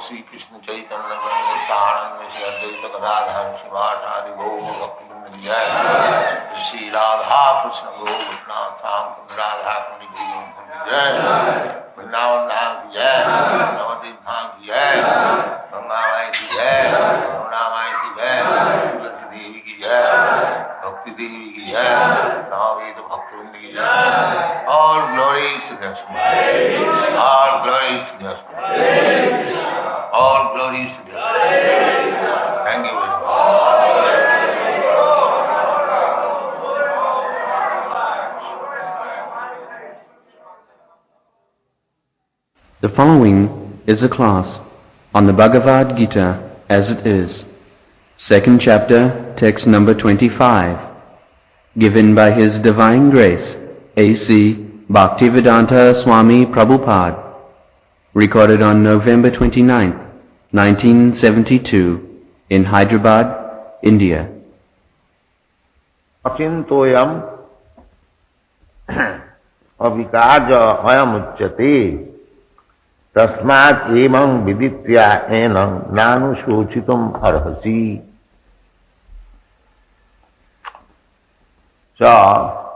Sri Krishna Chaitanya Nityananda Shri Advaita Gadadhar Shivasadi Gaur Bhaktivinoda Jai Shri Radha Krishna Gaur Krishna Sam Radha Kundi Jai Vrindavan Dham Ki Jai Navadip Dham Ki Jai Ganga Mai Ki Jai Yamuna Mai Ki Jai Tulsi Devi Ki Jai Bhakti Devi Ki Jai Navaveda Bhaktivinoda Ki Jai. All glories to the Srimad. All glories to the Srimad. All glories to God. Thank you very much. The following is a class on the Bhagavad Gita as it is, second chapter, text number 25, given by His Divine Grace, A.C. Bhaktivedanta Swami Prabhupada, recorded on November 29, 1972, in Hyderabad, India. Achintoyam avikaja ayam uchyate tasmat emang viditya enam nanu shochitam arhasi. So,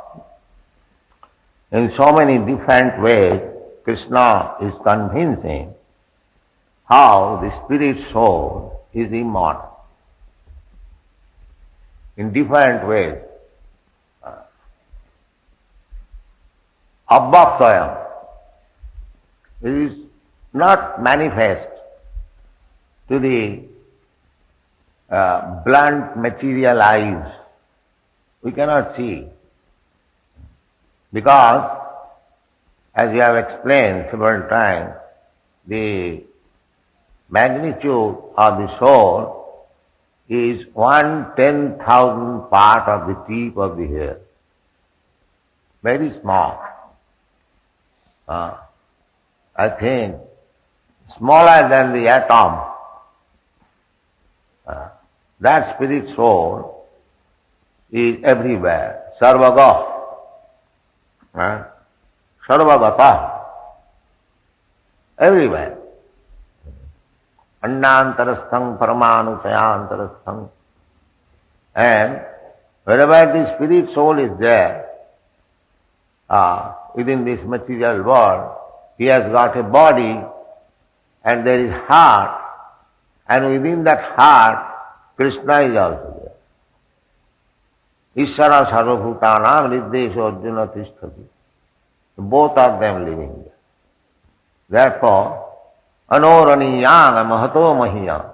in so many different ways, Krishna is convincing how the spirit soul is immortal. In different ways. Abhaktayam is not manifest to the blunt material eyes. We cannot see. Because, as we have explained several times, the magnitude of the soul is 1/10,000th part of the tip of the hair. Very small. I think smaller than the atom. That spirit soul is everywhere. Sarvaga. Sarvagata. Everywhere. Annantarasthang paramanu sayantarasthang. And wherever the spirit soul is there, within this material world, he has got a body and there is heart, and within that heart, Krishna is also there. Ishvara sarvabhutanam niddesho arjuna tisthati. Both of them living there. Therefore, anoraniyang mahato mahiyam.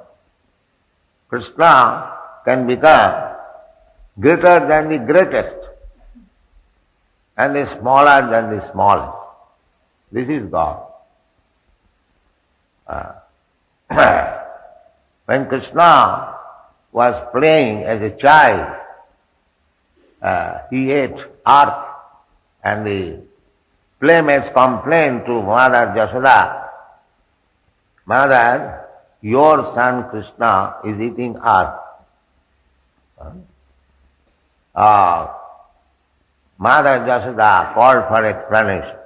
Krishna can become greater than the greatest and the smaller than the smallest. This is God. When Krishna was playing as a child, he ate earth, and the playmates complained to Mother Yashoda, Mother, your son Krishna is eating earth. Mother Yashoda called for explanation.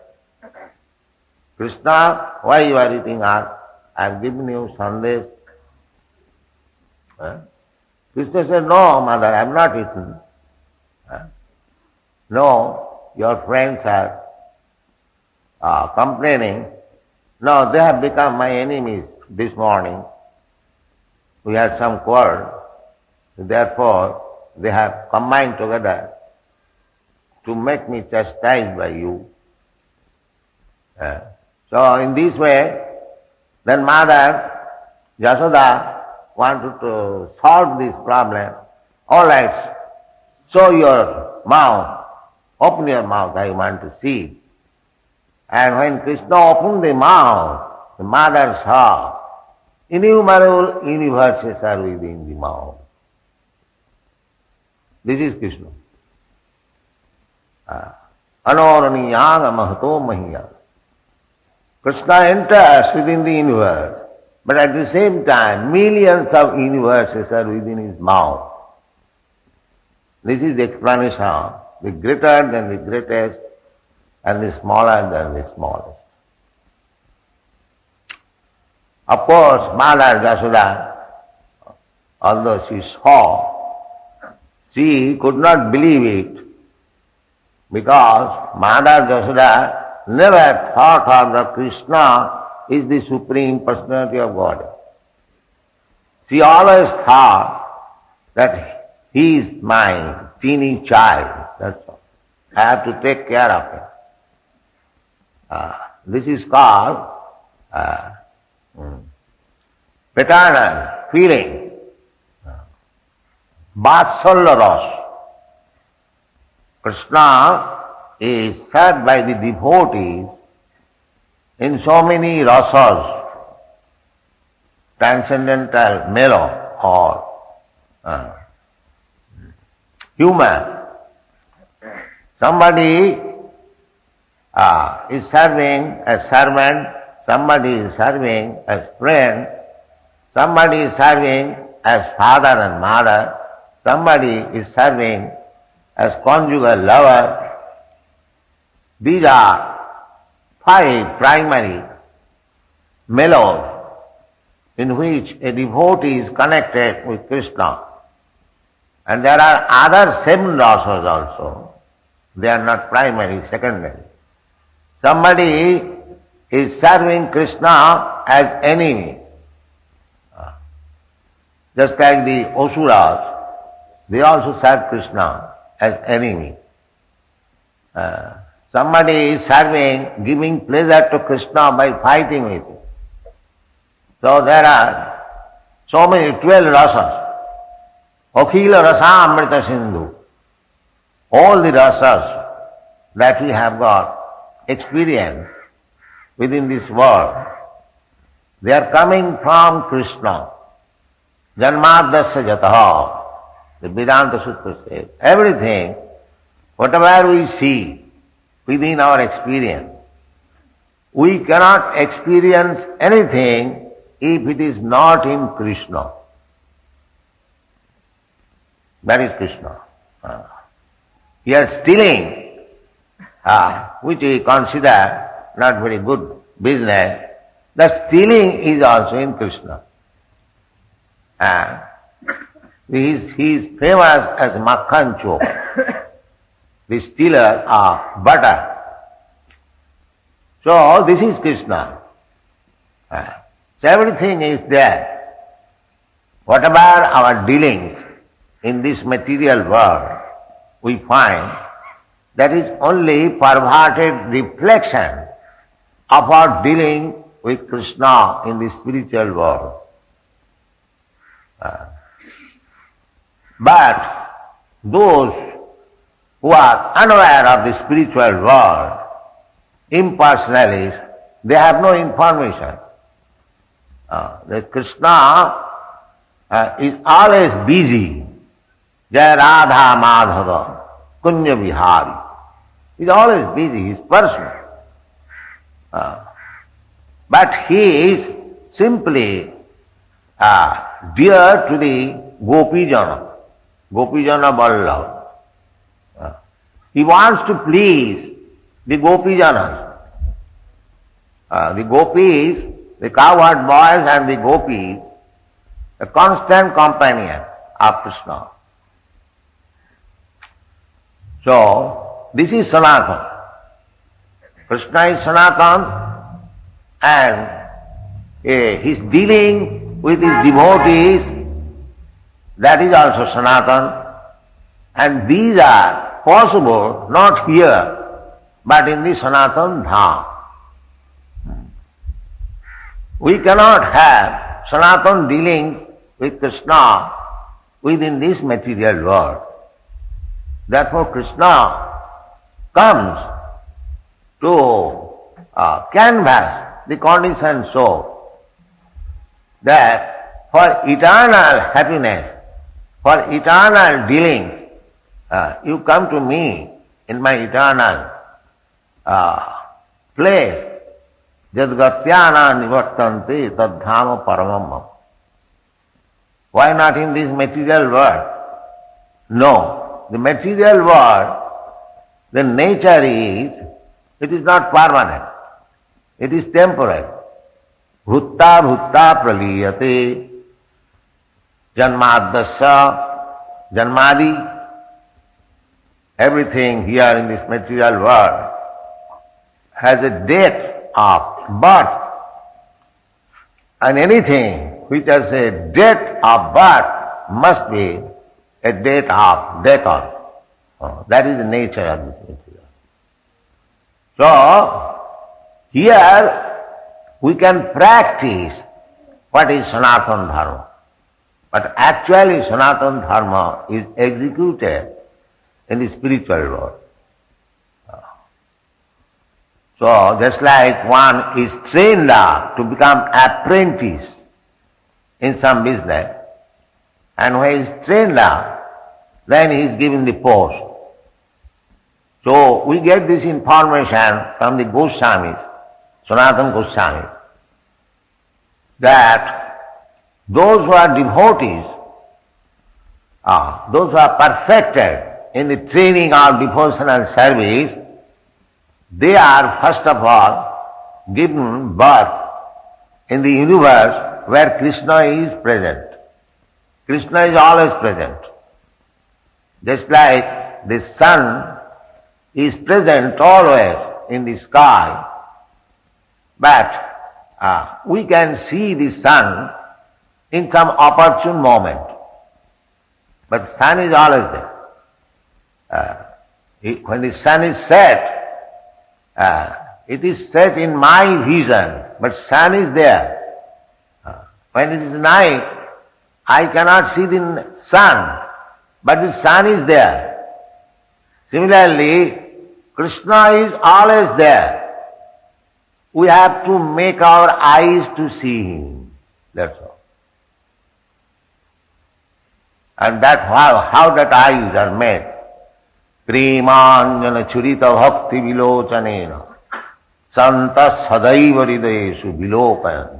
Krishna, why you are eating earth? I have given you sandesh. Krishna said, no, mother, I have not eaten. No, your friends are complaining. No, they have become my enemies this morning. We had some quarrel. Therefore, they have combined together to make me chastised by you. So in this way, then Mother Yashoda wanted to solve this problem. All right, show your mouth, open your mouth, I want to see. And when Krishna opened the mouth, the mother saw innumerable universes are within the mouth. This is Krishna. Anoraniyanga mahato mahiya. Krishna enters within the universe, but at the same time, millions of universes are within his mouth. This is the explanation, the greater than the greatest and the smaller than the smallest. Of course, Mother Yashoda, although she saw, she could not believe it, because Mother Yashoda never thought of the Krishna is the Supreme Personality of God. She always thought that he is my teeny child, that's all. I have to take care of him. This is called paternal feeling, Vatsalya Rasa. Krishna is served by the devotees in so many rasas, transcendental mellow or human. Somebody is serving as servant, somebody is serving as friend, somebody is serving as father and mother, somebody is serving as conjugal lover. These are 5 primary mellows in which a devotee is connected with Krishna. And there are other 7 rasas also. They are not primary, secondary. Somebody is serving Krishna as enemy. Just like the Asuras, they also serve Krishna as enemy. Somebody is serving, giving pleasure to Krishna by fighting with him. So there are so many 12 rasas. Akhila rasa amrita sindhu. All the rasas that we have got experience within this world, they are coming from Krishna. Janmadasya jataha. The Vedanta Sutra says, everything, whatever we see within our experience, we cannot experience anything if it is not in Krishna. That is Krishna. Here stealing, which we consider not very good business, the stealing is also in Krishna. He is famous as Makhan Chok, the stealer of butter. So this is Krishna. So everything is there. Whatever our dealings in this material world, we find that is only perverted reflection of our dealing with Krishna in the spiritual world. But those who are unaware of the spiritual world, impersonalists, they have no information. That Krishna is always busy. Jai Radha Madhava Kunya Vihari. He is always busy, he is personal. But he is simply dear to the Gopijana, Gopijana Vallabha. He wants to please the Gopijanas. The gopis, the cowherd boys and the gopis, a constant companion of Krishna. So, this is Sanatana. Krishna is Sanatana and his dealing with his devotees, that is also Sanatana. And these are possible not here, but in the Sanatana Dham. We cannot have Sanatana dealing with Krishna within this material world. Therefore Krishna comes to canvass the conditioned soul that for eternal happiness, for eternal dealings, you come to me in my eternal place. Jadgatyana nivartante tadhama paramam. Why not in this material world? No. The material world, the nature is, it is not permanent. It is temporary. Bhutta bhutta praliyate janmadasya janmadi. Everything here in this material world has a date of birth. And anything which has a date of birth must be a date of death also. That is the nature of this material. So, here we can practice what is Sanatana Dharma. But actually Sanatana Dharma is executed in the spiritual world. So, just like one is trained up to become apprentice in some business, and when he is trained up, then he is given the post. So we get this information from the Goswamis, Sanatana Goswami, that those who are devotees, those who are perfected in the training of devotional service, they are first of all given birth in the universe where Krishna is present. Krishna is always present. Just like the sun is present always in the sky, but we can see the sun in some opportune moment. But the sun is always there. When the sun is set, it is set in my vision, but sun is there. When it is night, I cannot see the sun, but the sun is there. Similarly, Krishna is always there. We have to make our eyes to see Him. That's all. And that's how that eyes are made. Premanjana churita bhakti vilochanena santa sadaiva hridayeshu vilopayan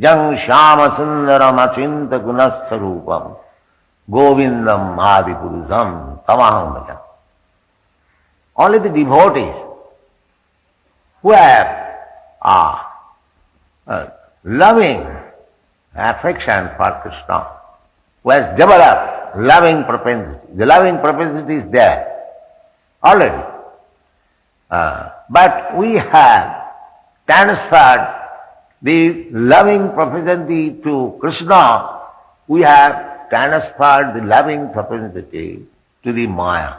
jang shama sundaram achinta gunasarupam govindam adipurusam tamaham bhajam. Only the devotees who have loving affection for Krishna, who has developed loving propensity. The loving propensity is there already. But we have transferred the loving propensity to Krishna. We have transferred the loving propensity to the Maya.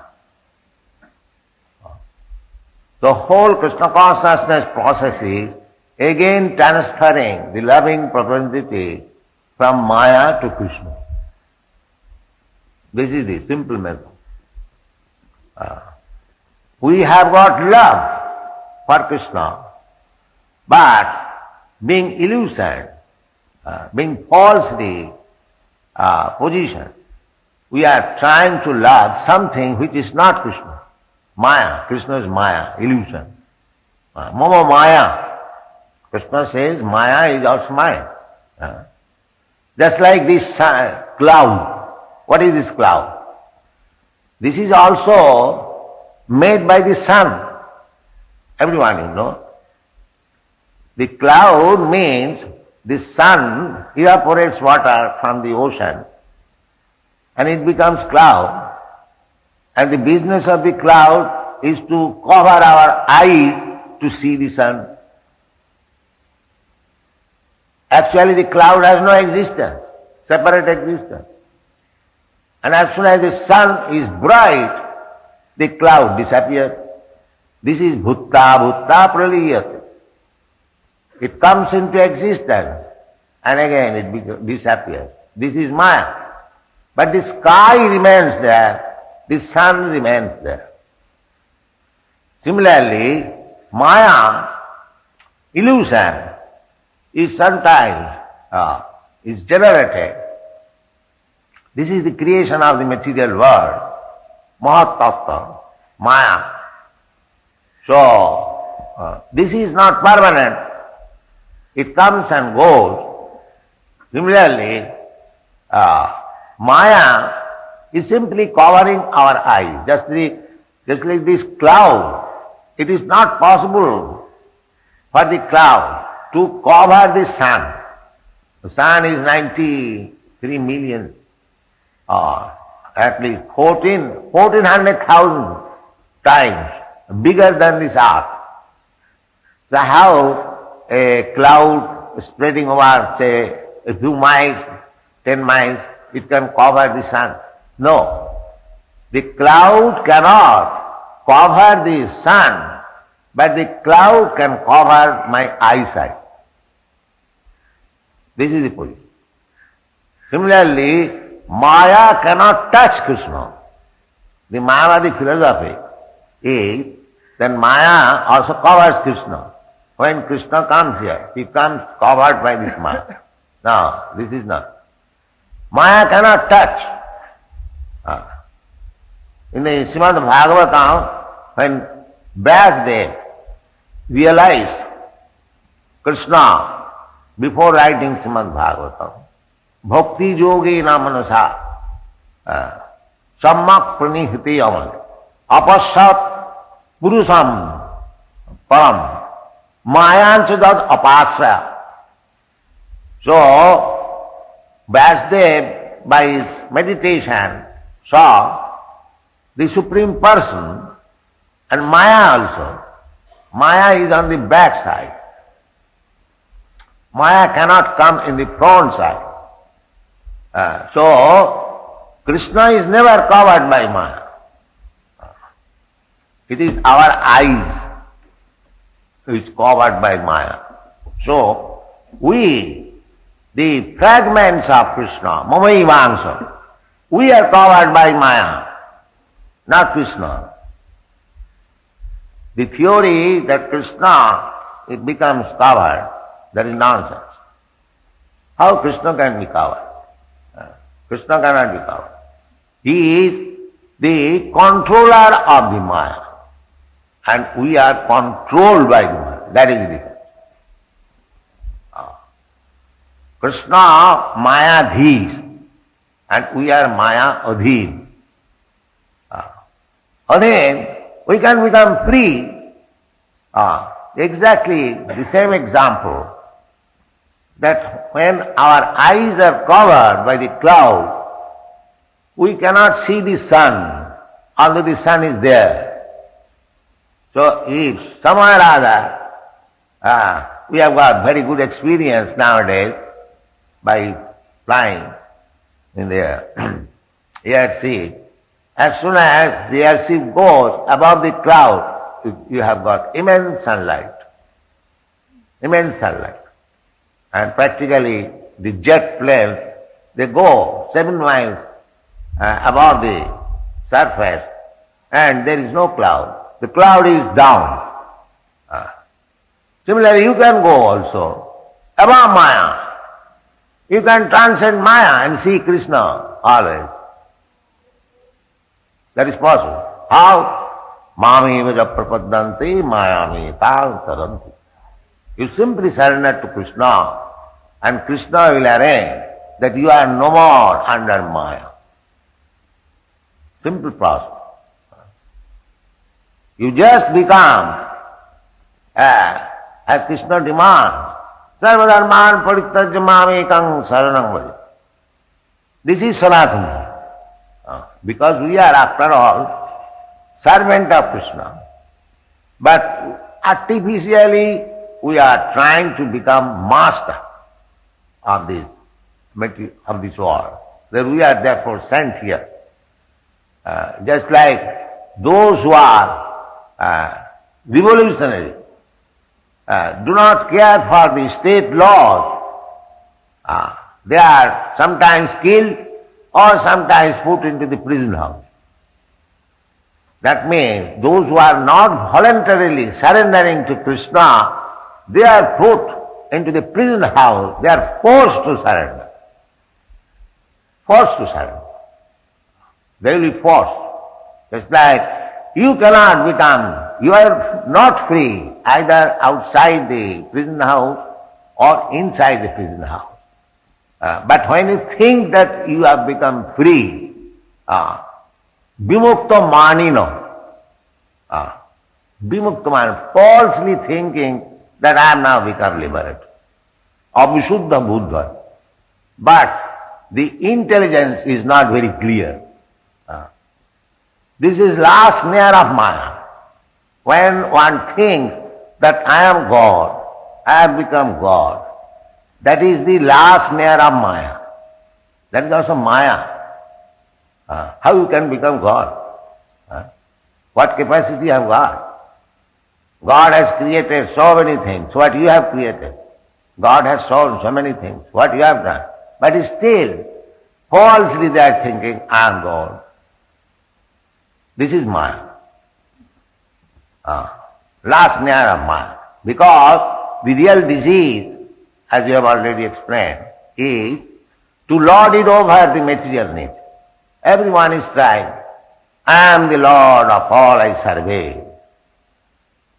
The whole Krishna consciousness process is again transferring the loving propensity from Maya to Krishna. This is the simple method. We have got love for Krishna, but being illusioned, being falsely positioned, we are trying to love something which is not Krishna. Maya. Krishna is Maya, illusion. Mama Maya. Krishna says Maya is also mine. Just like this cloud. What is this cloud? This is also made by the sun. Everyone you know. The cloud means the sun evaporates water from the ocean and it becomes cloud. And the business of the cloud is to cover our eyes to see the sun. Actually the cloud has no existence, separate existence. And as soon as the sun is bright, the cloud disappears. This is bhutta praliyate. It comes into existence and again it disappears. This is Maya. But the sky remains there. The sun remains there. Similarly, Maya, illusion, is sometimes is generated. This is the creation of the material world, Mahat Tattva, Maya. So, this is not permanent. It comes and goes. Similarly, Maya is simply covering our eyes. Just like this cloud, it is not possible for the cloud to cover the sun. The sun is 93 million, or at least 1400,000 times bigger than this earth. So how a cloud spreading over, say, a few miles, 10 miles, it can cover the sun? No. The cloud cannot cover the sun, but the cloud can cover my eyesight. This is the position. Similarly, Maya cannot touch Krishna. The Mayavadi philosophy is that Maya also covers Krishna. When Krishna comes here, he comes covered by this Maya. No, this is not. Maya cannot touch. In the Srimad Bhagavatam, when Vyasdev realized Krishna before writing Srimad Bhagavatam, Bhakti Yogi Namanusa Sammak Pranihiti Amal Apasat Purusam Param Mayanchadad Apasraya. So, Vyasdev by his meditation saw the Supreme Person and Maya also. Maya is on the back side. Maya cannot come in the front side. So, Krishna is never covered by Maya. It is our eyes which is covered by Maya. So, we, the fragments of Krishna, Mamaivangsha, we are covered by Maya, not Krishna. The theory that Krishna, it becomes covered, that is nonsense. How Krishna can be covered? Krishna cannot be covered. He is the controller of the Maya, and we are controlled by the Maya. That is the difference. Krishna Maya Dhees, and we are Maya Adheen. Then we can become free. Exactly the same example, that when our eyes are covered by the cloud, we cannot see the sun, although the sun is there. So if somewhere or other, we have got very good experience nowadays by flying in the airship. As soon as the airship goes above the cloud, you have got immense sunlight. Immense sunlight. And practically the jet planes, they go 7 miles above the surface and there is no cloud. The cloud is down. Similarly, you can go also above Maya. You can transcend Maya and see Krishna always. That is possible. How? Mami vaja prapadanti mayami tal taranti. You simply surrender to Krishna and Krishna will arrange that you are no more under Maya. Simple process. You just become, as Krishna demands, sarvadharman parityajya mamekam saranam vaja. This is Sanatana. Because we are, after all, servant of Krishna. But artificially we are trying to become master of this world. That we are therefore sent here. Just like those who are revolutionary, do not care for the state laws. They are sometimes killed or sometimes put into the prison house. That means those who are not voluntarily surrendering to Krishna, they are put into the prison house. They are forced to surrender. Forced to surrender. They will be forced. Just like you cannot become, you are not free either outside the prison house or inside the prison house. But when you think that you have become free, vimukta manino, vimukta manino, falsely thinking that I am now become liberated, avisuddha buddha. But the intelligence is not very clear. This is last snare of Maya. When one thinks that I am God, I have become God, that is the last snare of Maya. That is also Maya. How you can become God? What capacity you have got? God has created so many things. What you have created? God has shown so many things. What you have done? But still, falsely they are thinking, I am God. This is Maya. Last snare of Maya. Because the real disease, as you have already explained, is to lord it over the material nature. Everyone is trying. I am the Lord of all I survey.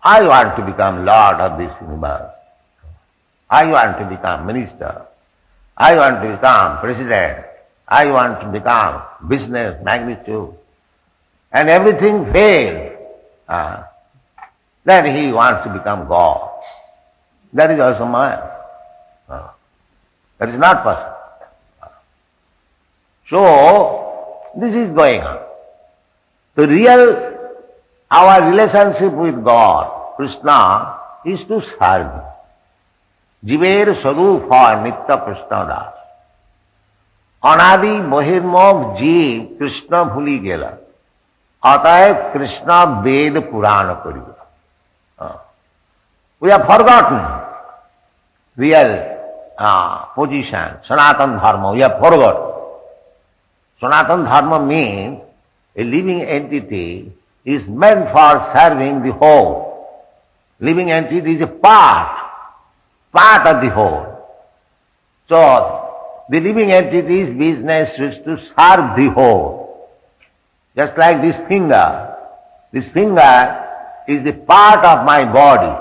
I want to become Lord of this universe. I want to become minister. I want to become president. I want to become business magnitude. And everything fails. Then he wants to become God. That is also Maya. That is not possible. So, this is going on. The real, our relationship with God, Krishna, is to serve Him. Jiver Sarupa Nitya Krishna Das. Anadi Bahirmok Jeev Krishna Bhuli Gela. Ataev Krishna Ved Purana Kariya. We have forgotten real position, Sanatana Dharma, we have forgotten. Sanatana Dharma means a living entity is meant for serving the whole. Living entity is a part of the whole. So, the living entity's business is to serve the whole. Just like this finger. This finger is the part of my body.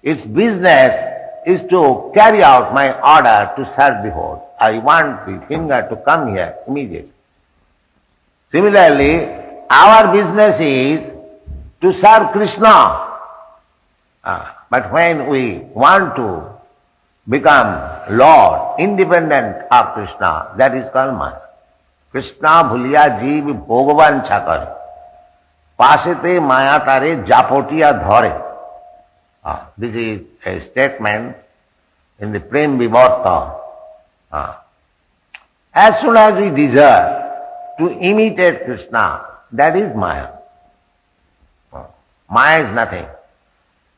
Its business is to carry out my order to serve the whole. I want the finger to come here immediately. Similarly, our business is to serve Krishna. But when we want to become Lord, independent of Krishna, that is called Maya. Krishna bhuliya jeev bhagavan chakar. Pasete maya tare japotiya dhare. This is a statement in the Prem Vivarta. As soon as we desire to imitate Krishna, that is Maya. Maya is nothing.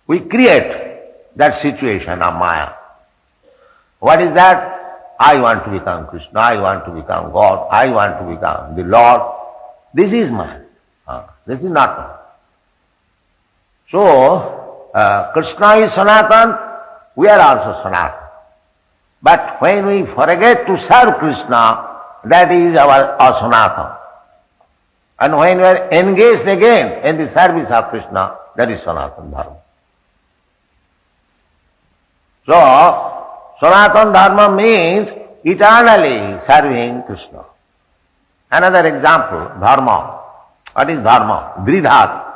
We create that situation of Maya. What is that? I want to become Krishna, I want to become God, I want to become the Lord. This is Maya. This is not Maya. So, Krishna is Sanatana, we are also Sanatana. But when we forget to serve Krishna, that is our asanatana. And when we are engaged again in the service of Krishna, that is Sanatana Dharma. So, Sanatana Dharma means eternally serving Krishna. Another example, Dharma. What is Dharma? Dridhat.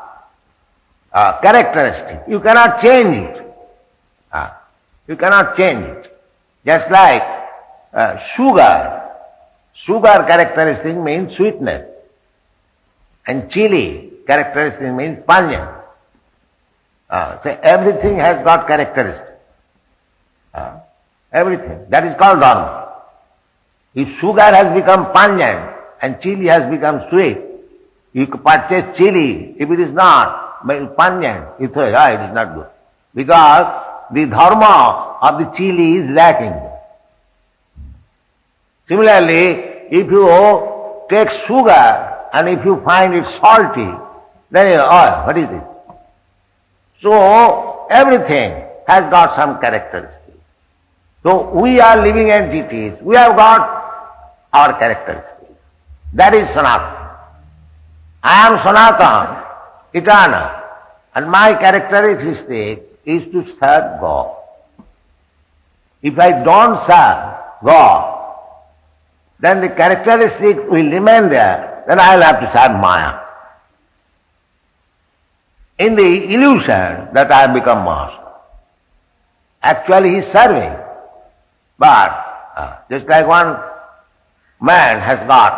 Characteristic. You cannot change it. You cannot change it. Just like sugar. Sugar characteristic means sweetness. And chili characteristic means pungent. So everything has got characteristic. Everything. That is called dharma. If sugar has become pungent and chili has become sweet, you purchase chili. If it is not pungent, you say, it is not good. Because the dharma of the chili is lacking. Similarly, if you take sugar and if you find it salty, then you say, what is this? So, everything has got some characteristics. So, we are living entities. We have got our characteristics. That is Sanatana. I am Sanatana, eternal. And my characteristic is to serve God. If I don't serve God, then the characteristic will remain there, then I will have to serve Maya. In the illusion that I have become master. Actually he is serving. But just like one man has got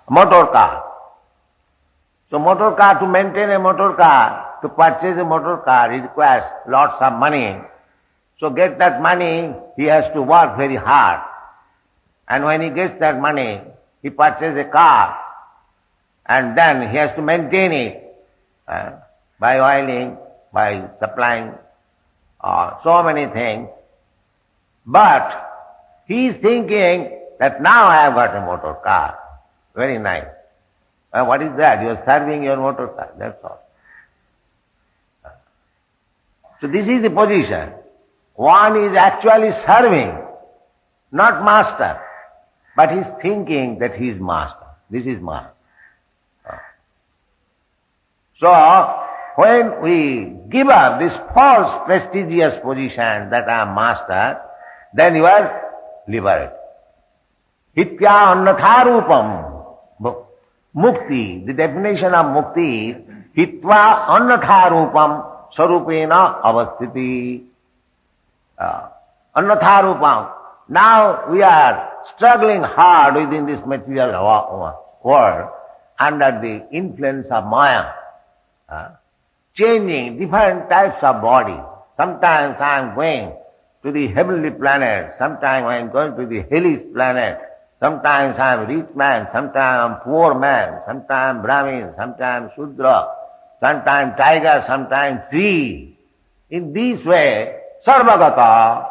a motor car. So motor car, to maintain a motor car, to purchase a motor car, it requires lots of money. So get that money, he has to work very hard. And when he gets that money, he purchases a car. And then he has to maintain it by oiling, by supplying so many things. But he is thinking that now I have got a motor car. Very nice. What is that? You are serving your motor car, that's all. So this is the position. One is actually serving, not master, but he's thinking that he is master. This is master. So, when we give up this false prestigious position that I am master, then you are liberated. Hitya annatharupam. Mukti, the definition of mukti is hitva annatharupam sarupena avasthiti. Annatharupam. Now we are struggling hard within this material world under the influence of Maya. Changing different types of body. Sometimes I am going to the heavenly planet, sometimes I am going to the hellish planet, sometimes I am rich man, sometimes I am poor man, sometimes I am Brahmin, sometimes Shudra, sometimes tiger, sometimes tree. In this way, Sarvagata,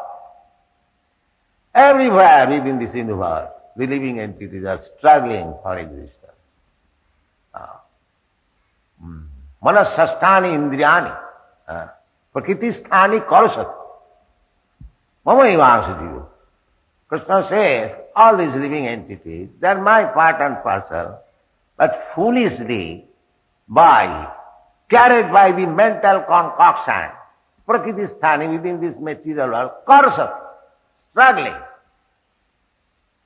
everywhere within this universe, the living entities are struggling for existence. Manasasthani indriyani, prakritisthani karasat. Mama Ivansadiyo. Krishna says, all these living entities, they are my part and parcel, but foolishly, carried by the mental concoction, prakritisthani within this material world, karasat, struggling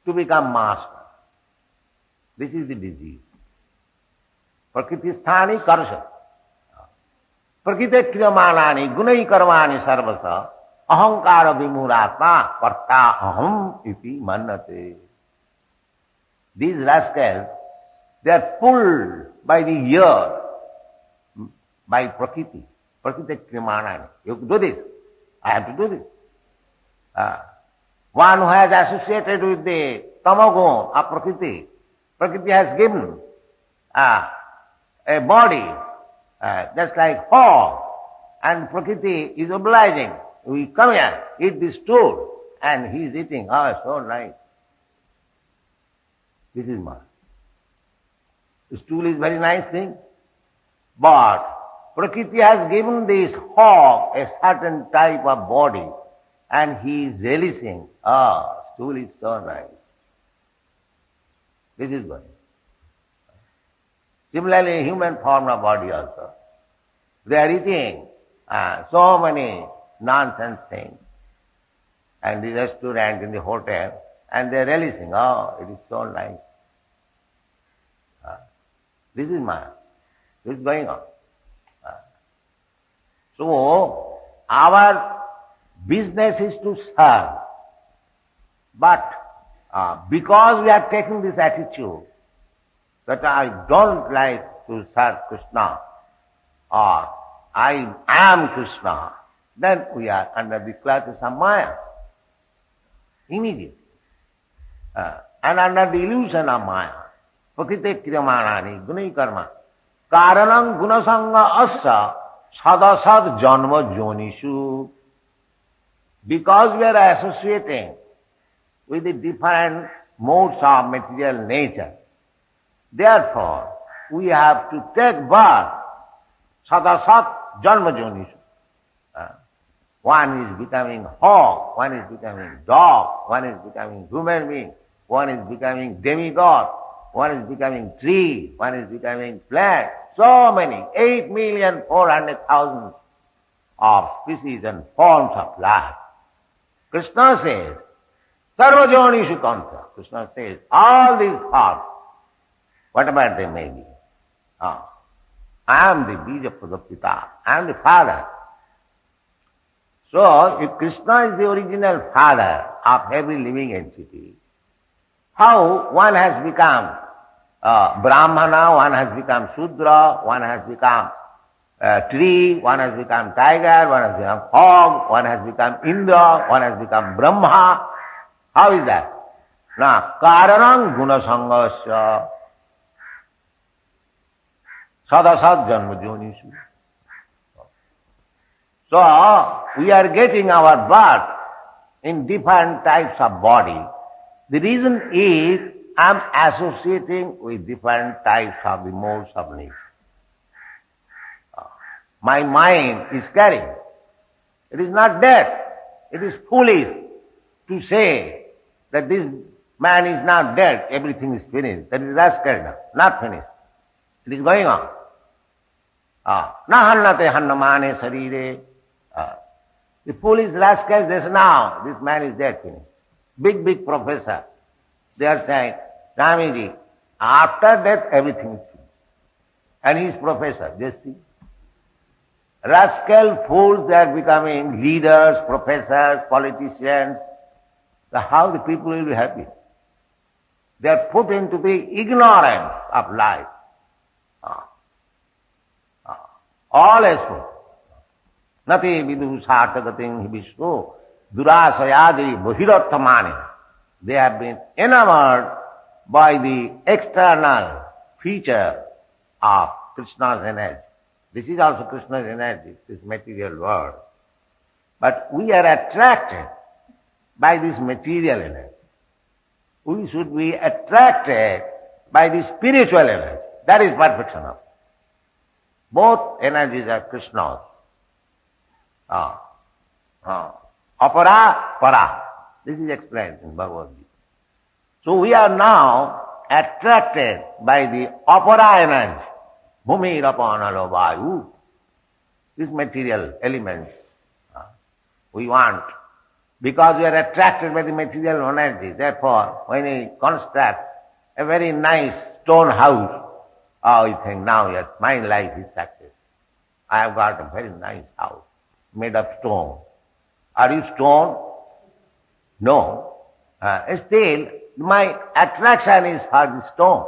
to become master. This is the disease. Prakritisthani karasat. Prakite kriyamanani gunai karmani sarvasa ahankara vimuratma karta aham iti mannate. These rascals, they are pulled by the ear, by prakriti. Prakriti kriyamanani. You do this. I have to do this. One who has associated with the tamagun of prakriti, prakriti has given a body, just like hog, and Prakriti is obliging. We come here, eat this stool, and he is eating. Oh, so nice. This is man. The stool is very nice thing, but Prakriti has given this hog a certain type of body, and he is relishing. Ah, stool is so nice. This is going. Similarly, human form of body also. They are eating so many nonsense things. And the restaurant, in the hotel, and they are relishing. Oh, it is so nice. This is Maya. This is going on. So, our business is to serve. But because we are taking this attitude, that I don't like to serve Krishna, or I am Krishna, then we are under the clutches of Maya. Immediately. And under the illusion of Maya. Prakriti kriyamanani gunai karma. Karanam gunasanga asya sadasad janma jonishu. Because we are associating with the different modes of material nature, therefore, we have to take birth, sadasat janma jonishu. One is becoming hog, one is becoming dog, one is becoming human being, one is becoming demigod, one is becoming tree, one is becoming plant. So many, 8,400,000 of species and forms of life. Krishna says, sarvajonishu kanta. Krishna says, all these forms, whatever they may be. I am the Bija Pradapita, I am the father. So, if Krishna is the original father of every living entity, how one has become Brahmana, one has become Shudra, one has become tree, one has become tiger, one has become hog, one has become Indra, one has become Brahma. How is that? Now, karanam gunasangasya sadasad janma jonishu. So, we are getting our birth in different types of body. The reason is, I am associating with different types of the modes of nature. My mind is carrying. It is not dead. It is foolish to say that this man is now dead, everything is finished. That is rascal now, not finished. It is going on. Na hannate hannamane sarire. The foolish rascals, they say, now this man is dead, finished. Big professor. They are saying, Swamiji, after death everything is finished. And he is professor, just see. Rascal fools, they are becoming leaders, professors, politicians. So how the people will be happy? They are put into the ignorance of life. All is full. Nati vidu sartagatim hibishko durasayadi bhirottamani. They have been enamored by the external feature of Krishna's energy. This is also Krishna's energy, this material world. But we are attracted by this material energy. We should be attracted by the spiritual energy. That is perfection of it. Both energies are Krishna's. Apara, para. This is explained in Bhagavad Gita. So we are now attracted by the apara energy. Bhumi rapanalo vayu. This material elements we want. Because we are attracted by the material energy. Therefore, when we construct a very nice stone house, we think, now yes, my life is success. I have got a very nice house made of stone. Are you stone? No. Still, my attraction is for the stone.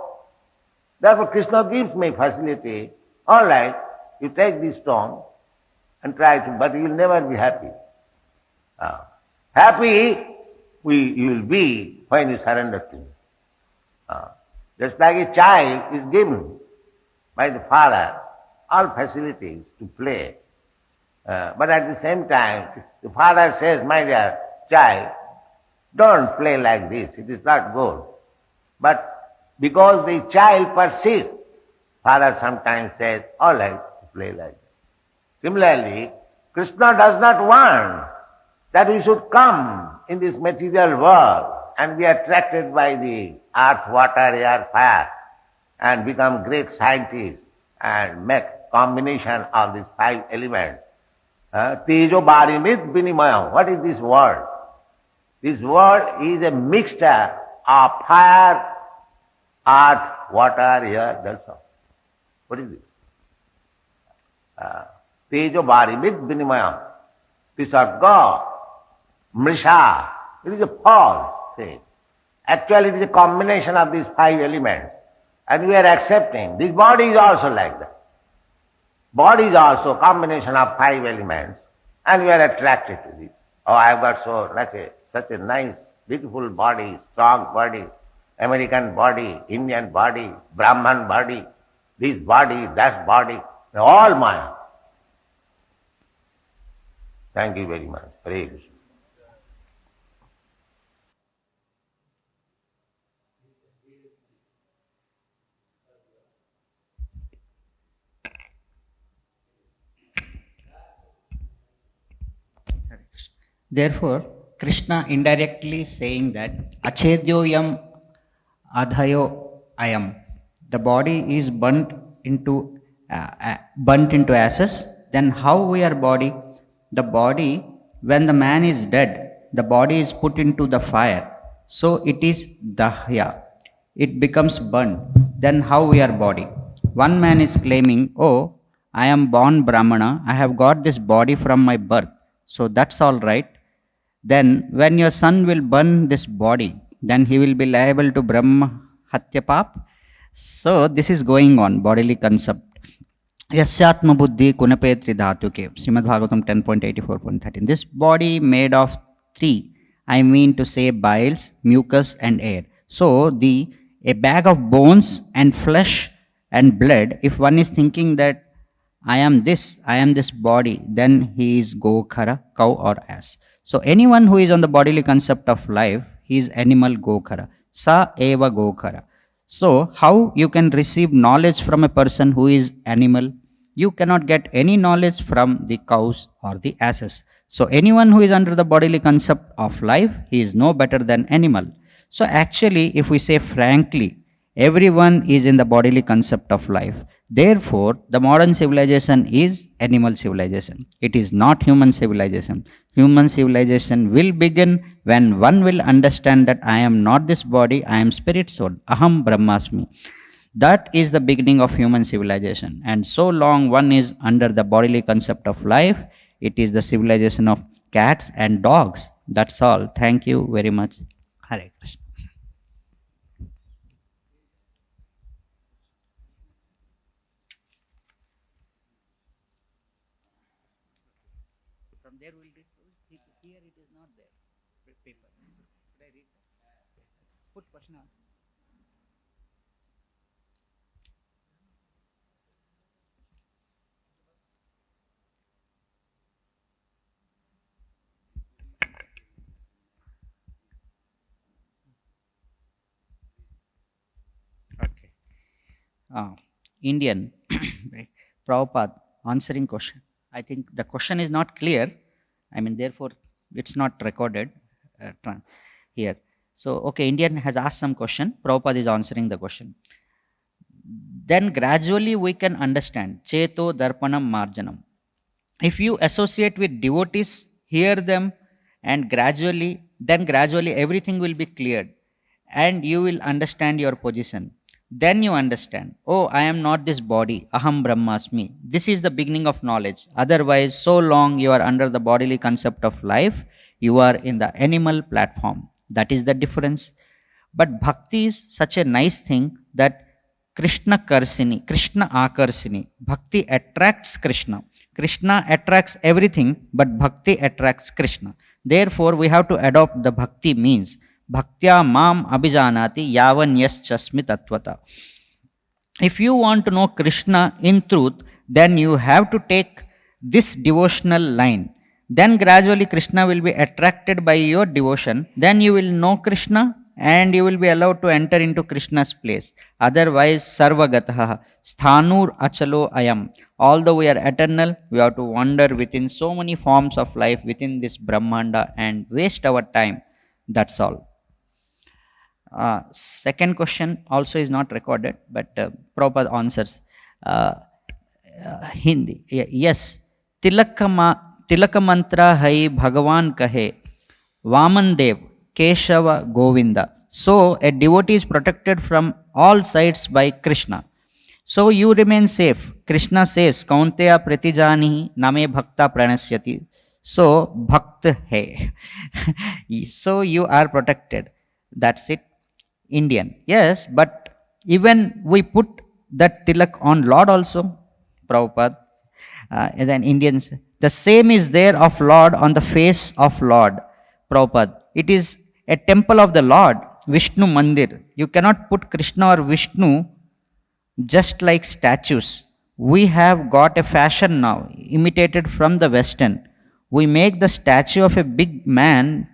Therefore, Krishna gives me facility. All right, you take this stone and try to, but you will never be happy. Happy you will be when you surrender to me. Just like a child is given by the father all facilities to play. But at the same time, the father says, my dear child, don't play like this, it is not good. But because the child persists, father sometimes says, all right, play like this. Similarly, Krishna does not want that we should come in this material world and be attracted by the earth, water, air, fire, and become great scientists and make combination of these 5 elements. Tejo Barimit Vinimaya. What is this word? This word is a mixture of fire, earth, water, air, that's all. What is it? Tejo Barimit Vinimaya. Pisarga, Mrisha. It is a false thing. Actually, it is a combination of these 5 elements. And we are accepting. This body is also like that. Body is also a combination of 5 elements. And we are attracted to this. Oh, I have got such a nice, beautiful body, strong body, American body, Indian body, Brahman body, this body, that body, all Maya. Thank you very much. Hare Krishna. Therefore, Krishna indirectly saying that Achedyoyam Adhayo Ayam. The body is burnt into ashes. Then how we are body? The body, when the man is dead, the body is put into the fire. So it is Dahya. It becomes burnt. Then how we are body? One man is claiming, oh, I am born Brahmana. I have got this body from my birth. So that's all right. Then when your son will burn this body, then he will be liable to Brahma Hatya Pap. So this is going on, bodily concept. Yasyatma buddhi kunapetri dhatuke. Srimad Bhagavatam 10.84.13. This body made of 3, I mean to say biles, mucus and air. So a bag of bones and flesh and blood, if one is thinking that I am this body, then he is Gokhara, cow or ass. So anyone who is on the bodily concept of life, he is animal Gokhara. Sa eva Gokhara. So how you can receive knowledge from a person who is animal? You cannot get any knowledge from the cows or the asses. So anyone who is under the bodily concept of life, he is no better than animal. So actually, if we say frankly, everyone is in the bodily concept of life. Therefore, the modern civilization is animal civilization. It is not human civilization. Human civilization will begin when one will understand that I am not this body, I am spirit soul. Aham Brahmasmi. That is the beginning of human civilization. And so long one is under the bodily concept of life, it is the civilization of cats and dogs. That's all. Thank you very much. Hare Krishna. From there we'll read. Here it is not there. Paper. Should I read that? Put question answer. Okay. Indian Prabhupada answering question. I think the question is not clear. I mean, therefore, it's not recorded here. So, okay, Indian has asked some question. Prabhupada is answering the question. Then gradually we can understand. Cheto Darpanam Marjanam. If you associate with devotees, hear them, and gradually everything will be cleared. And you will understand your position. Then you understand, oh, I am not this body, aham brahmasmi. This is the beginning of knowledge. Otherwise, so long you are under the bodily concept of life, you are in the animal platform. That is the difference. But bhakti is such a nice thing that Krishna karsini, Krishna akarsini. Bhakti attracts Krishna. Krishna attracts everything, but bhakti attracts Krishna. Therefore, we have to adopt the bhakti means. Bhaktya mam abhijanati yavan yaschasmi tatvata. If you want to know Krishna in truth, then you have to take this devotional line. Then gradually Krishna will be attracted by your devotion. Then you will know Krishna and you will be allowed to enter into Krishna's place. Otherwise, sarvagataha, sthanur achalo ayam. Although we are eternal, we have to wander within so many forms of life within this Brahmanda and waste our time. That's all. Second question also is not recorded, but Prabhupada answers. Hindi. Yes. Tilaka mantra hai Bhagavan kahe. Vaman Dev, Keshava Govinda. So a devotee is protected from all sides by Krishna. So you remain safe. Krishna says, Kaunteya pratijanihi name bhakta pranasyati. So bhakt hai. So you are protected. That's it. Indian. Yes, but even we put that tilak on Lord also, Prabhupada, and then Indians. The same is there of Lord on the face of Lord, Prabhupada. It is a temple of the Lord, Vishnu Mandir. You cannot put Krishna or Vishnu just like statues. We have got a fashion now, imitated from the Western. We make the statue of a big man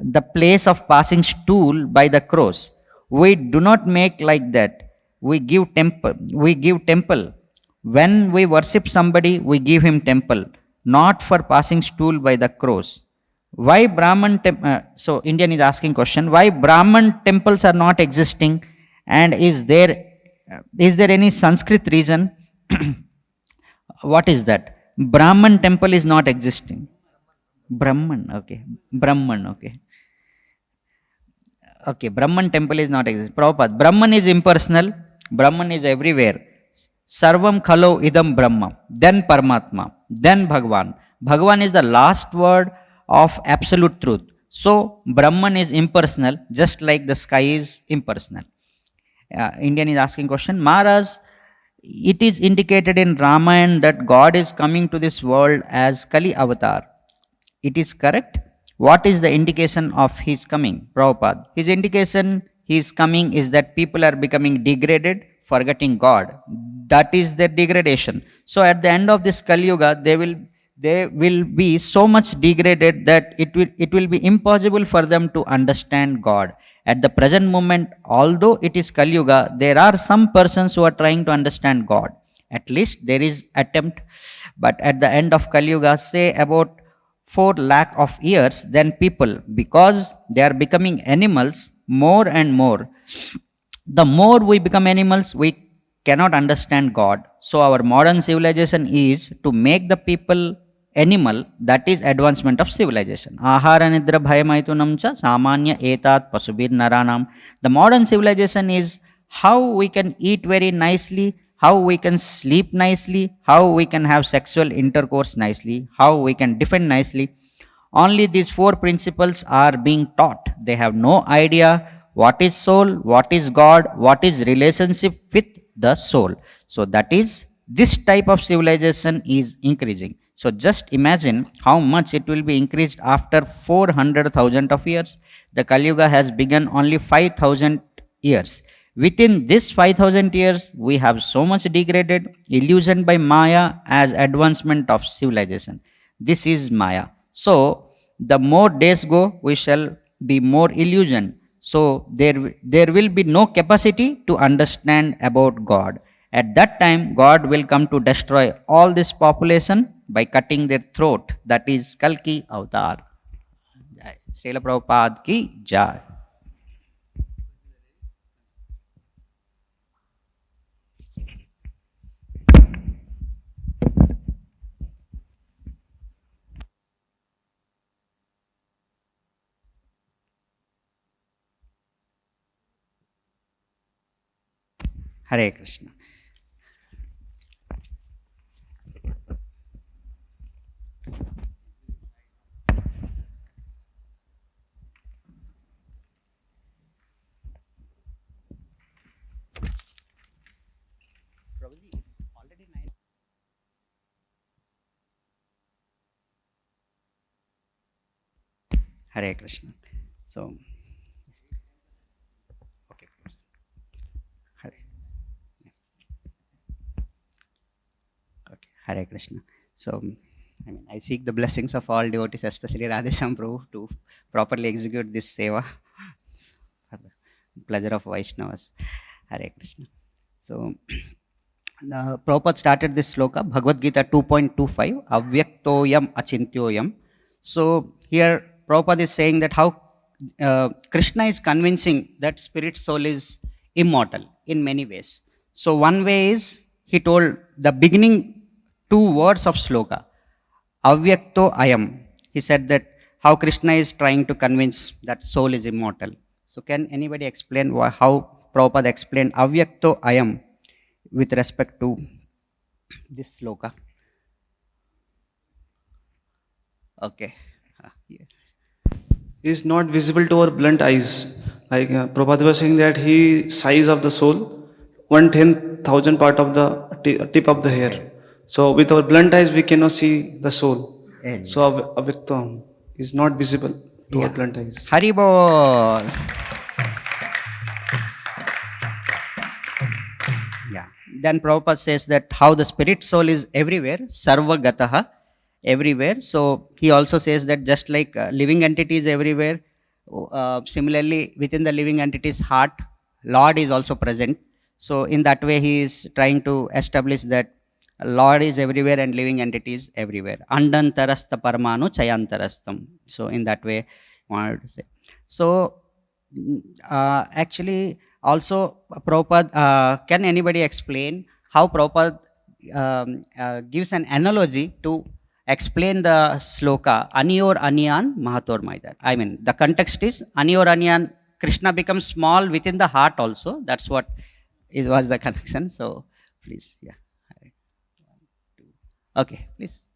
the place of passing stool by the cross. We do not make like that. We give temple. When we worship somebody, we give him temple, not for passing stool by the cross. Why Brahman so Indian is asking question, why Brahman temples are not existing, and is there any Sanskrit reason? What is that? Brahman temple is not existing. Brahman, okay. Okay, Brahman temple is not existing. Prabhupada, Brahman is impersonal. Brahman is everywhere. Sarvam khalo idam Brahma. Then Paramatma. Then Bhagavan. Bhagavan is the last word of absolute truth. So, Brahman is impersonal, just like the sky is impersonal. Indian is asking question. Maharaj, it is indicated in Ramayana that God is coming to this world as Kali Avatar. It is correct. What is the indication of his coming? Prabhupada. His indication his coming is that people are becoming degraded, forgetting God. That is their degradation. So at the end of this Kali Yuga, they will be so much degraded that it will be impossible for them to understand God. At the present moment, although it is Kali Yuga, there are some persons who are trying to understand God. At least there is attempt. But at the end of Kali Yuga, say about 4 lakh of years, then people, because they are becoming animals more and more. The more we become animals, we cannot understand God. So our modern civilization is to make the people animal, that is advancement of civilization. Ahara nidra bhayamaitunam cha samanya etat pasubir naranam. The modern civilization is how we can eat very nicely, how we can sleep nicely, how we can have sexual intercourse nicely, how we can defend nicely. Only these 4 principles are being taught. They have no idea what is soul, what is God, what is relationship with the soul. So that is, this type of civilization is increasing. So just imagine how much it will be increased after 400,000 of years. The Kali Yuga has begun only 5,000 years. Within this 5,000 years, we have so much degraded, illusioned by Maya as advancement of civilization. This is Maya. So the more days go, we shall be more illusioned. So there will be no capacity to understand about God. At that time, God will come to destroy all this population by cutting their throat. That is Kalki Avatar. Srila Prabhupada ki jai. Hare Krishna. Hare Krishna. So, okay. Hare. Okay. Hare Krishna. So, I seek the blessings of all devotees, especially Radhesham Prabhu, to properly execute this seva for the pleasure of Vaishnavas. Hare Krishna. So, Prabhupada started this sloka, Bhagavad Gita 2.25, Avyaktoyam Achintyoyam. So, here Prabhupada is saying that how Krishna is convincing that spirit soul is immortal in many ways. So one way is, he told the beginning 2 words of sloka, Avyakto Ayam. He said that how Krishna is trying to convince that soul is immortal. So can anybody explain how Prabhupada explained Avyakto Ayam with respect to this sloka? Okay. Yeah. Is not visible to our blunt eyes. Like Prabhupada was saying that he size of the soul 1/10,000 part of the tip of the hair. So with our blunt eyes we cannot see the soul. So Avyaktam is not visible to our blunt eyes. Hari Bol. Yeah. Then Prabhupada says that how the spirit soul is everywhere, Sarva Gataha, everywhere. So he also says that just like living entities everywhere, similarly within the living entity's heart, Lord is also present. So in that way he is trying to establish that Lord is everywhere and living entities everywhere. Andantarastha Parmanu Chayantarastham. So in that way, wanted to say. So actually also Prabhupada, can anybody explain how Prabhupada gives an analogy to explain the sloka Aniyor Aniyan Mahator Maidar. I mean, the context is Aniyor Aniyan, Krishna becomes small within the heart also. That's what was the connection. So please, yeah. Okay, please.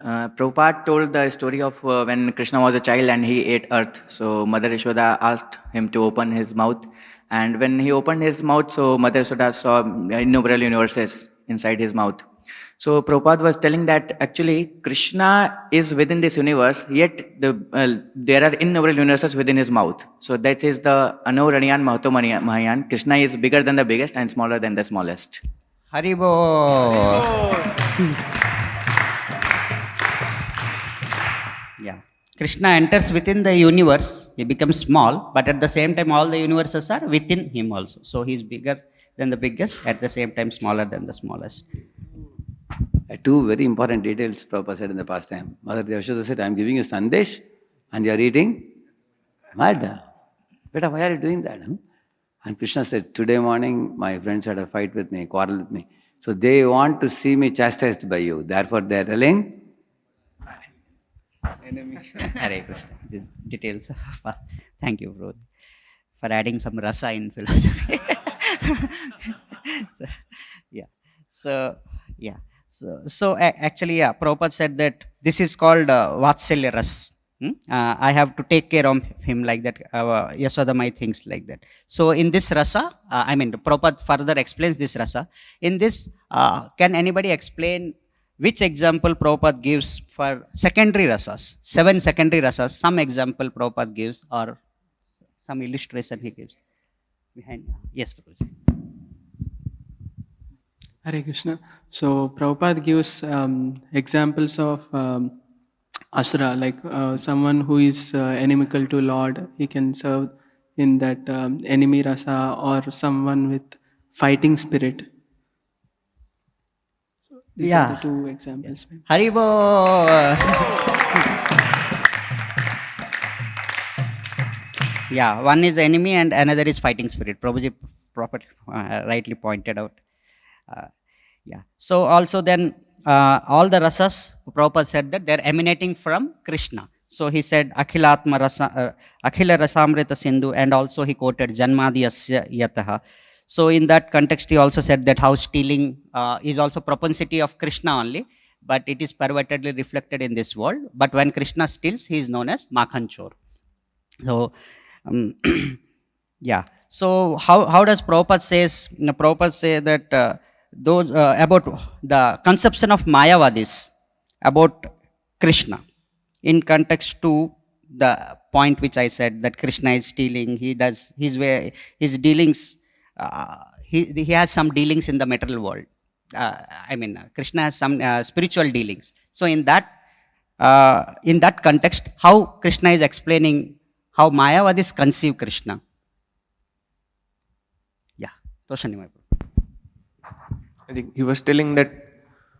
Prabhupada told the story of when Krishna was a child and he ate earth. So Mother Yashoda asked him to open his mouth. And when he opened his mouth, so Mother Yashoda saw innumerable universes inside his mouth. So Prabhupada was telling that actually Krishna is within this universe, yet there are innumerable universes within his mouth. So that is the Anuraniyan Mahato Mahayan. Krishna is bigger than the biggest and smaller than the smallest. Haribo. Yeah. Krishna enters within the universe, he becomes small, but at the same time all the universes are within him also. So he is bigger than the biggest, at the same time smaller than the smallest. Two very important details Prabhupada said in the past time. Mother Yashoda said, I am giving you sandesh and you are eating mud. Beta, why are you doing that? And Krishna said, today morning my friends had a fight with me, quarrel with me. So they want to see me chastised by you. Therefore they are telling, Hare Krishna. These details. Thank you, bro, for adding some rasa in philosophy. so, yeah. So, yeah. Actually, yeah, Prabhupada said that this is called Vatsalya Ras. I have to take care of him like that. Yasodamai thinks like that. So, in this rasa, Prabhupada further explains this rasa. In this, can anybody explain which example Prabhupada gives for secondary rasas? 7 secondary rasas. Some example Prabhupada gives or some illustration he gives. Behind. Yes, Prabhupada. Hare Krishna. So Prabhupada gives examples of asura, like someone who is inimical to Lord, he can serve in that enemy rasa, or someone with fighting spirit. These are the 2 examples. Yes. Haribo. Yeah, one is enemy and another is fighting spirit. Prabhuji rightly pointed out. So also then all the rasas, Prabhupada said that they are emanating from Krishna. So he said Akhilatma Rasa, Akhila Rasamrita Sindhu, and also he quoted Janmadi Asya Yataha. So in that context he also said that how stealing is also propensity of Krishna only, but it is pervertedly reflected in this world. But when Krishna steals, he is known as Makhan Chor. So yeah. So how does Prabhupada says? Prabhupada say that those about the conception of Mayavadis about Krishna in context to the point which I said that Krishna is stealing. He does his way, his dealings. He has some dealings in the material world. Krishna has some spiritual dealings. So in that context, how Krishna is explaining how Mayavadis conceive Krishna. Yeah, Toshani. I think he was telling that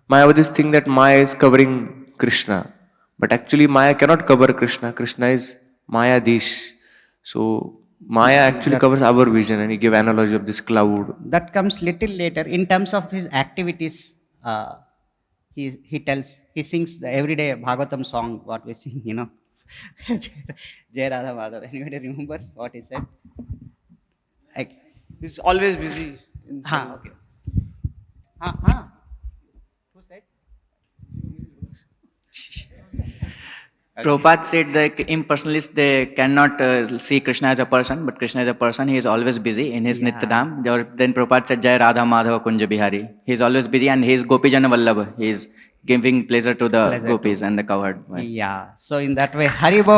Mayavadis think that Maya is covering Krishna, but actually Maya cannot cover Krishna. Krishna is Mayadish. So Maya actually covers our vision, and he gave analogy of this cloud. That comes little later. In terms of his activities, he sings the everyday Bhagavatam song, what we sing, Jai Radha Madhav. Anybody remembers what he said? He's always busy. Okay. Who said? Prabhupada said that impersonalists, they cannot see Krishna as a person, but Krishna is a person. He is always busy in his Nityadam. Then Prabhupada said, Jai Radha Madhava Kunja Bihari. He is always busy and he is Gopijana Vallabha. He is giving pleasure to the gopis and the cowherd boys. Yeah, so in that way, Haribo.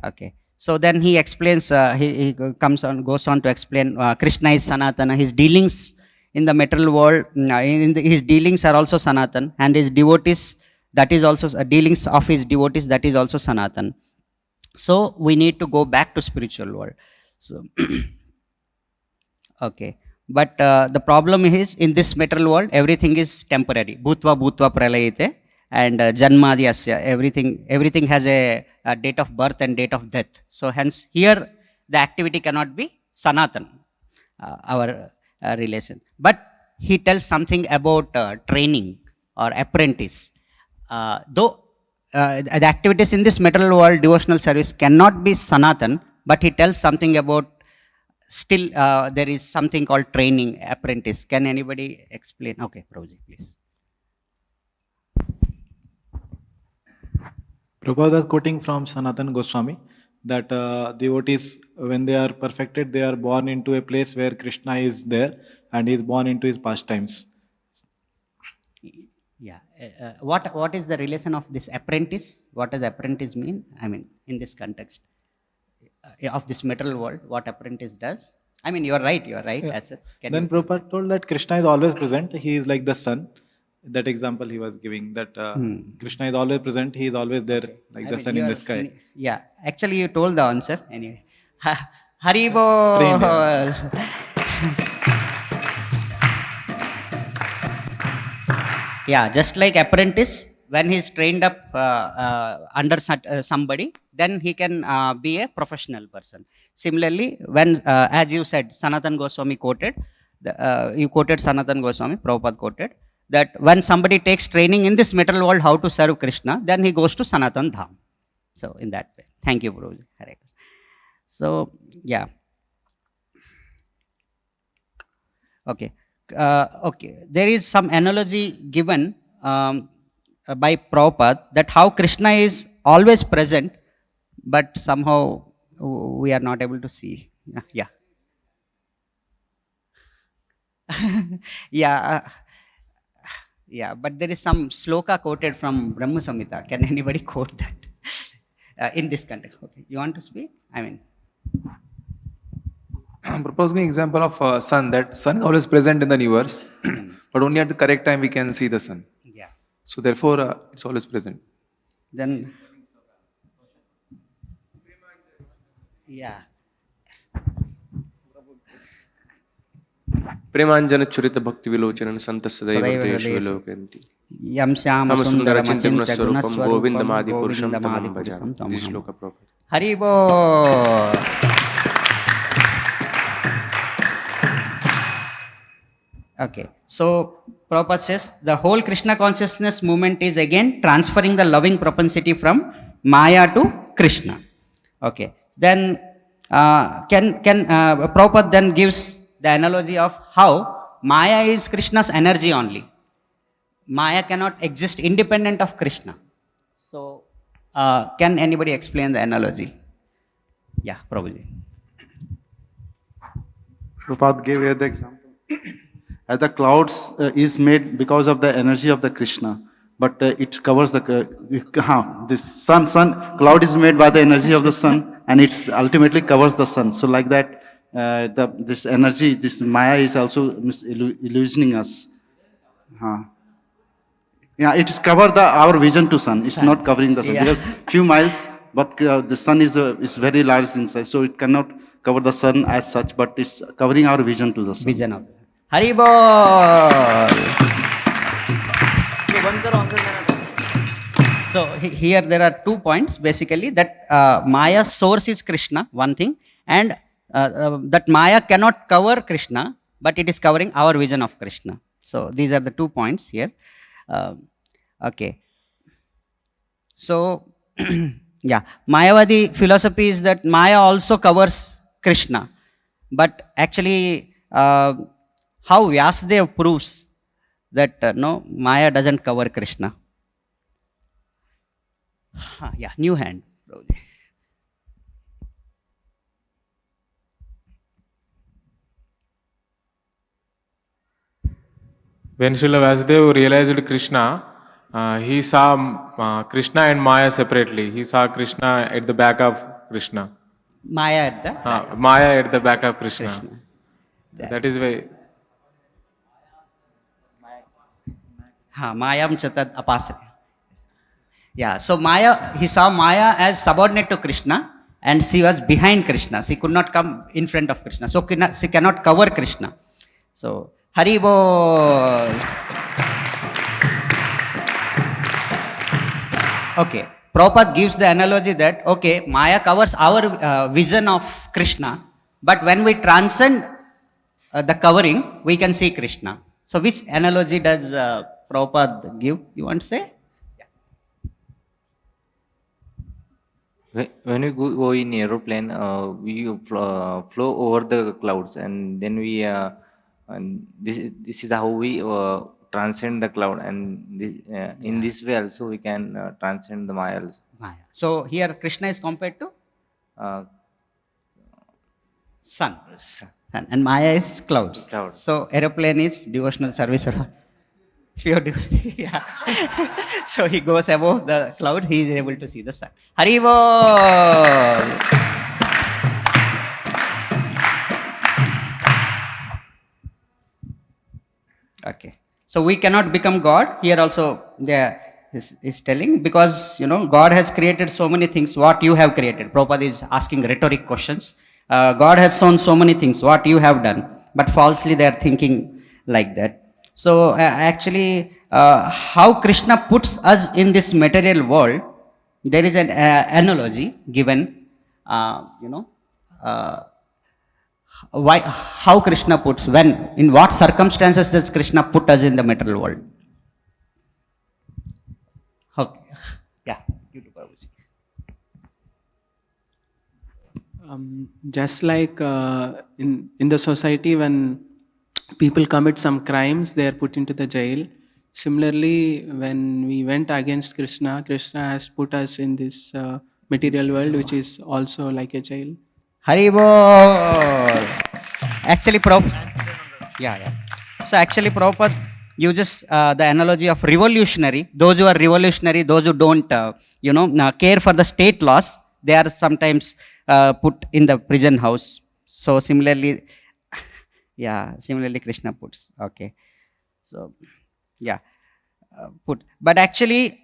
Okay, so then he explains, he goes on to explain Krishna is Sanatana. His dealings in the material world, his dealings are also Sanatan, and his devotees, that is also dealings of his devotees, that is also Sanatan. So we need to go back to spiritual world. So okay, but the problem is in this material world, everything is temporary. Bhutva pralayite and janmadi asya. Everything has a date of birth and date of death. So hence here the activity cannot be Sanatan, our relation. But he tells something about training or apprentice. Though the activities in this material world, devotional service cannot be Sanatan, but he tells something about still there is something called training, apprentice. Can anybody explain? Okay, Prabhuji, please. Prabhupada is quoting from Sanatana Goswami that devotees, when they are perfected, they are born into a place where Krishna is there and he is born into his pastimes. Yeah. What is the relation of this apprentice? What does apprentice mean? I mean, in this context of this material world, what apprentice does? I mean, you are right. Yeah. Then Prabhupada told that Krishna is always present. He is like the sun. That example he was giving, that Krishna is always present. He is always there, like the sun in the sky. Yeah. Actually, you told the answer. Anyway. Hari Bol. Yeah, just like apprentice, when he is trained up under somebody, then he can be a professional person. Similarly, when, as you said, Sanatan Goswami quoted, you quoted Sanatan Goswami, Prabhupada quoted, that when somebody takes training in this material world how to serve Krishna, then he goes to Sanatan Dham. So, in that way. Thank you, Prabhuji. Hare Krishna. So, yeah. Okay. Okay. There is some analogy given by Prabhupada that how Krishna is always present, but somehow we are not able to see. Yeah. Yeah. Yeah, but there is some sloka quoted from Brahma Samhita. Can anybody quote that in this context? Okay, you want to speak? I mean, I'm proposing an example of sun, that sun is always present in the universe, but only at the correct time we can see the sun. yeah. So therefore, it's always present. Then, yeah. Premanjana Churita Bhakti Vilochanan Santa Sadaiva Hrideshu Vilokanti. Yam Syam Namasundara Sundara Chintamna Machinta Swarupam Gunaswarupam Govindamadi Purusham Tamam Govindamadi Bhajam. This is Shloka Prabhupada. Hari Bol. Okay, so Prabhupada says the whole Krishna consciousness movement is again transferring the loving propensity from Maya to Krishna. Okay, then Prabhupada then gives the analogy of how Maya is Krishna's energy only. Maya cannot exist independent of Krishna. So, can anybody explain the analogy? Yeah, Prabhuji. Prabhupada gave here the example. As the clouds is made because of the energy of the Krishna, but it covers the this sun. Cloud is made by the energy of the sun, and it ultimately covers the sun. So like that, this energy, this Maya is also illusioning us. Yeah, it is covered our vision to sun. It's not covering the sun. Yeah. Because few miles, but the sun is very large inside, so it cannot cover the sun as such, but it's covering our vision to the sun. Vision of Hari Bol. So here there are 2 points basically, that Maya's source is Krishna, one thing, and that Maya cannot cover Krishna, but it is covering our vision of Krishna. So these are the 2 points here. Okay. So yeah, Mayavadi philosophy is that Maya also covers Krishna, but actually how Vyasadeva proves that no, Maya doesn't cover Krishna. Yeah, new hand. When Srila Vyasadeva realized Krishna, he saw Krishna and Maya separately. He saw Krishna at the back of Krishna. Maya at the Maya at the back of Krishna. That is why. Mayam Chatad Apasana. Yeah, so Maya, he saw Maya as subordinate to Krishna, and she was behind Krishna. She could not come in front of Krishna. So she cannot cover Krishna. So, Hari Bol. Okay, Prabhupada gives the analogy that, okay, Maya covers our vision of Krishna, but when we transcend the covering, we can see Krishna. So, which analogy does Prabhupada give? You want to say? When we go in aeroplane, we flow over the clouds, and then we and this is how we transcend the cloud, and in this way also we can transcend the Maya also. Maya. So here Krishna is compared to sun, and Maya is clouds. So aeroplane is devotional service. Pure devotee. Yeah. So he goes above the cloud, he is able to see the sun. Hari Bol. Okay. So we cannot become God. Here also there is telling, because God has created so many things. What you have created. Prabhupada is asking rhetoric questions. God has shown so many things, what you have done, but falsely they are thinking like that. So actually, how Krishna puts us in this material world, there is an analogy given, why, how Krishna puts, when, in what circumstances does Krishna put us in the material world? Okay. Yeah. Just like in the society, when people commit some crimes, they are put into the jail. Similarly, when we went against Krishna, Krishna has put us in this material world, which is also like a jail. Haribol. Actually, So actually, Prabhupada uses the analogy of revolutionary. Those who are revolutionary, those who don't, care for the state laws, they are sometimes put in the prison house. So similarly, similarly Krishna puts. Okay. So, But actually,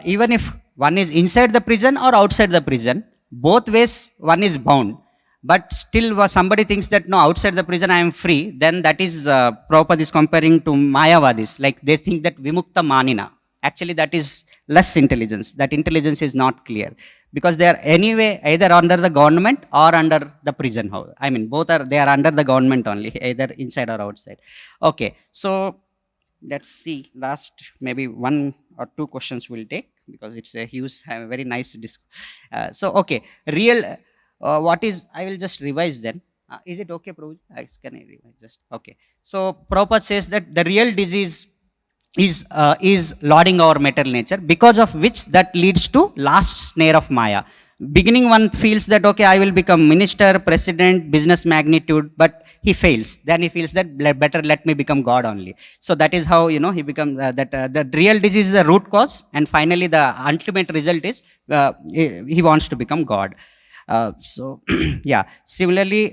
even if one is inside the prison or outside the prison, both ways one is bound. But still somebody thinks that no, outside the prison I am free, then that is, Prabhupada is comparing to Mayavadis, like they think that Vimukta Manina. Actually that is less intelligence. That intelligence is not clear. Because they are anyway either under the government or under the prison house. I mean, they are under the government only, either inside or outside. Okay, so let's see, last maybe 1 or 2 questions we'll take, because it's a huge, very nice disc. Okay, real, what is, I will just revise then. Is it okay, Prabhuji? Can I revise just? Okay. So Prabhupada says that the real disease is lauding our material nature, because of which that leads to last snare of Maya. Beginning one feels that, okay, I will become minister, president, business magnitude, but he fails. Then he feels that better let me become God only. So that is how, he becomes, the real disease is the root cause, and finally the ultimate result is he wants to become God. Similarly,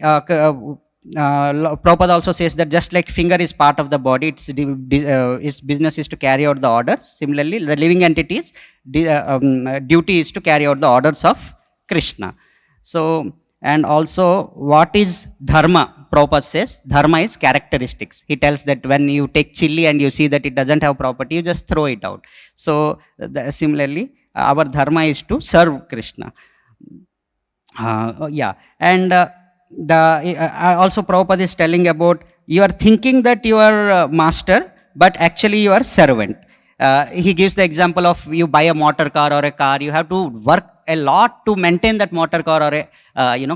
Prabhupada also says that just like finger is part of the body, its business is to carry out the orders. Similarly, the living entity's duty is to carry out the orders of Krishna. So, and also what is dharma? Prabhupada says dharma is characteristics. He tells that when you take chili and you see that it doesn't have property, you just throw it out. So, similarly, our dharma is to serve Krishna. And also Prabhupada is telling about, you are thinking that you are master, but actually you are servant. He gives the example of, you buy a motor car or a car, you have to work a lot to maintain that motor car or a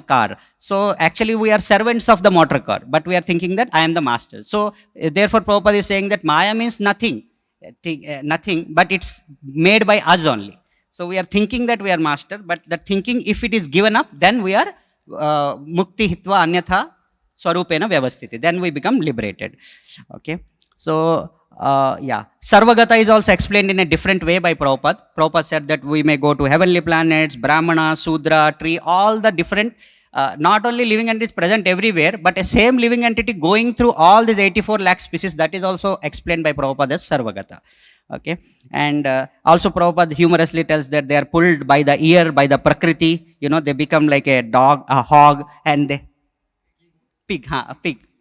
car. So actually we are servants of the motor car, but we are thinking that I am the master. So therefore Prabhupada is saying that Maya means nothing, but it's made by us only. So we are thinking that we are master, but the thinking, if it is given up, then we are mukti hitva anyatha swarupena vyavasthiti. Then we become liberated. Okay. So, Sarvagata is also explained in a different way by Prabhupada. Prabhupada said that we may go to heavenly planets, Brahmana, Sudra, tree, all the different, not only living entities present everywhere, but a same living entity going through all these 84 lakh species, that is also explained by Prabhupada as Sarvagata. Okay, and also Prabhupada humorously tells that they are pulled by the ear, by the Prakriti, they become like a dog, a hog, and they pig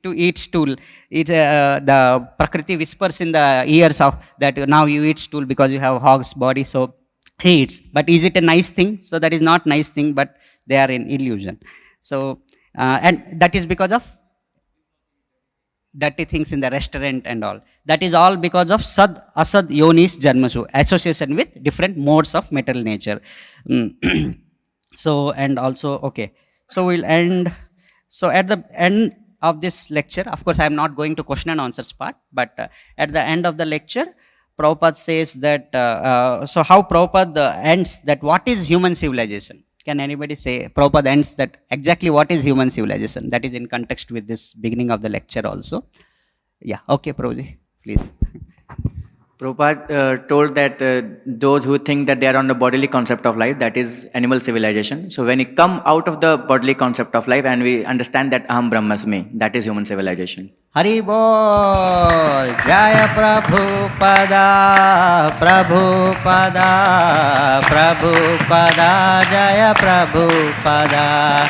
to eat stool. The Prakriti whispers in the ears of that now you eat stool because you have hog's body, so he eats. But is it a nice thing? So that is not nice thing, but they are in illusion. So, and that is because of dirty things in the restaurant and all. That is all because of sad, asad, yonis, janmasu, association with different modes of material nature. So, and also, okay. So we'll end. So at the end of this lecture, of course, I am not going to question and answers part, but at the end of the lecture, Prabhupada says that, so how Prabhupada ends that what is human civilization? Can anybody say, Prabhupada ends that exactly what is human civilization? That is in context with this beginning of the lecture also. Yeah, okay, Prabhuji, please. Prabhupada told that those who think that they are on the bodily concept of life, that is animal civilization. So when we come out of the bodily concept of life and we understand that Aham Brahmasmi, that is human civilization. Hari Bol, Jaya Prabhupada, Prabhupada, Prabhupada, Jaya Prabhupada.